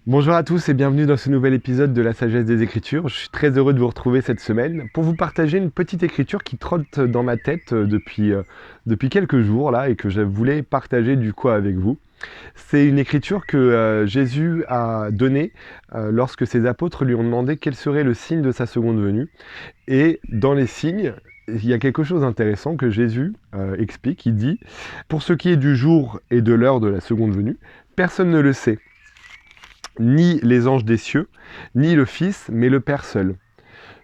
Bonjour à tous et bienvenue dans ce nouvel épisode de la Sagesse des Écritures. Je suis très heureux de vous retrouver cette semaine pour vous partager une petite écriture qui trotte dans ma tête depuis quelques jours là et que je voulais partager du coup avec vous. C'est une écriture que Jésus a donnée lorsque ses apôtres lui ont demandé quel serait le signe de sa seconde venue. Et dans les signes, il y a quelque chose d'intéressant que Jésus explique. Il dit: pour ce qui est du jour et de l'heure de la seconde venue, personne ne le sait, ni les anges des cieux, ni le Fils, mais le Père seul.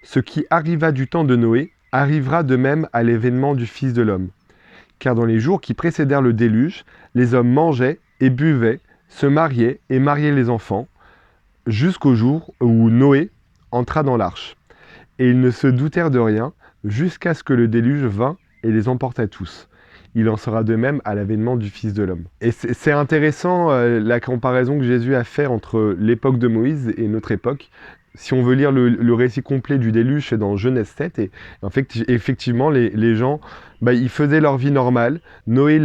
Ce qui arriva du temps de Noé arrivera de même à l'événement du Fils de l'homme. Car dans les jours qui précédèrent le déluge, les hommes mangeaient et buvaient, se mariaient et mariaient les enfants, jusqu'au jour où Noé entra dans l'arche. Et ils ne se doutèrent de rien, jusqu'à ce que le déluge vînt et les emporta tous. Il en sera de même à l'avènement du Fils de l'homme. Et c'est intéressant la comparaison que Jésus a fait entre l'époque de Moïse et notre époque. Si on veut lire le récit complet du déluge, c'est dans Genèse 7. Et en fait, effectivement, les gens, ils faisaient leur vie normale. Noé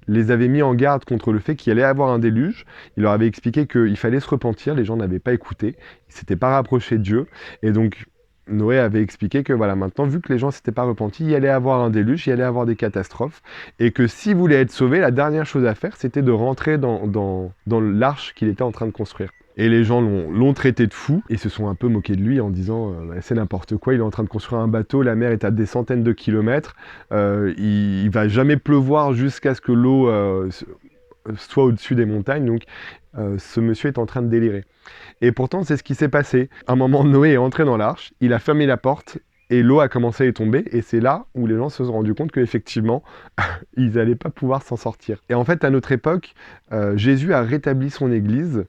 les avait mis en garde contre le fait qu'il allait avoir un déluge. Il leur avait expliqué qu'il fallait se repentir. Les gens n'avaient pas écouté. Ils ne s'étaient pas rapprochés de Dieu. Et donc, Noé avait expliqué que voilà, maintenant, vu que les gens ne s'étaient pas repentis, il y allait avoir un déluge, il y allait avoir des catastrophes, et que s'ils voulaient être sauvés, la dernière chose à faire, c'était de rentrer dans l'arche qu'il était en train de construire. Et les gens l'ont traité de fou, et se sont un peu moqués de lui en disant c'est n'importe quoi, il est en train de construire un bateau, la mer est à des centaines de kilomètres, il va jamais pleuvoir jusqu'à ce que l'eau soit au-dessus des montagnes, donc ce monsieur est en train de délirer. Et pourtant, c'est ce qui s'est passé. À un moment, Noé est entré dans l'arche, il a fermé la porte, et l'eau a commencé à tomber, et c'est là où les gens se sont rendus compte qu'effectivement, ils n'allaient pas pouvoir s'en sortir. Et en fait, à notre époque, Jésus a rétabli son Église,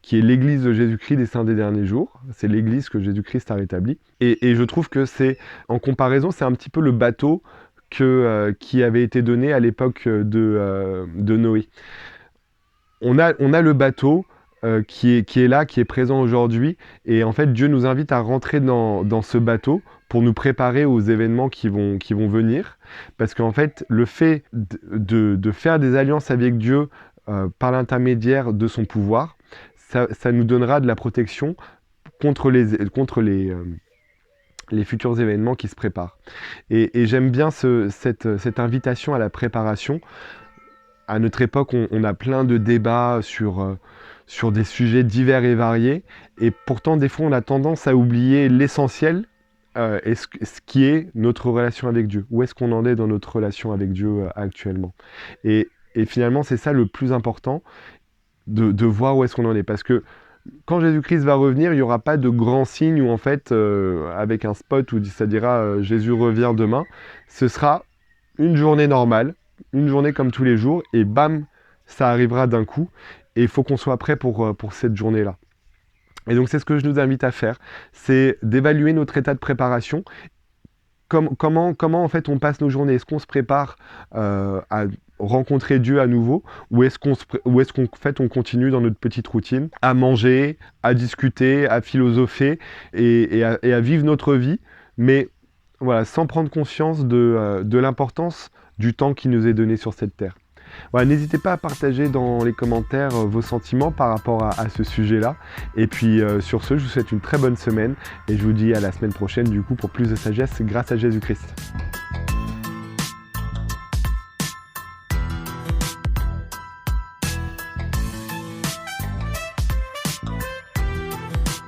qui est l'Église de Jésus-Christ des saints des derniers jours. C'est l'Église que Jésus-Christ a rétablie. Et je trouve que c'est, en comparaison, c'est un petit peu le bateau qui avait été donné à l'époque de Noé. On a le bateau qui est là, qui est présent aujourd'hui. Et en fait, Dieu nous invite à rentrer dans ce bateau pour nous préparer aux événements qui vont venir. Parce qu'en fait, le fait de faire des alliances avec Dieu par l'intermédiaire de son pouvoir, ça nous donnera de la protection contre les futurs événements qui se préparent. Et j'aime bien cette invitation à la préparation. À notre époque, on a plein de débats sur des sujets divers et variés, et pourtant, des fois, on a tendance à oublier l'essentiel, et ce qui est notre relation avec Dieu. Où est-ce qu'on en est dans notre relation avec Dieu actuellement? Et finalement, c'est ça le plus important, de voir où est-ce qu'on en est. Parce que quand Jésus-Christ va revenir, il n'y aura pas de grand signe où, en fait, avec un spot où ça dira Jésus revient demain. Ce sera une journée normale, une journée comme tous les jours, et bam, ça arrivera d'un coup. Et il faut qu'on soit prêt pour cette journée-là. Et donc c'est ce que je nous invite à faire, c'est d'évaluer notre état de préparation. Comment en fait on passe nos journées? Est-ce qu'on se prépare à rencontrer Dieu à nouveau, ou est-ce qu'en fait on continue dans notre petite routine à manger, à discuter, à philosopher et à vivre notre vie, mais voilà, sans prendre conscience de l'importance du temps qui nous est donné sur cette terre. Voilà, n'hésitez pas à partager dans les commentaires vos sentiments par rapport à ce sujet-là. Et puis sur ce, je vous souhaite une très bonne semaine et je vous dis à la semaine prochaine du coup pour plus de sagesse grâce à Jésus-Christ.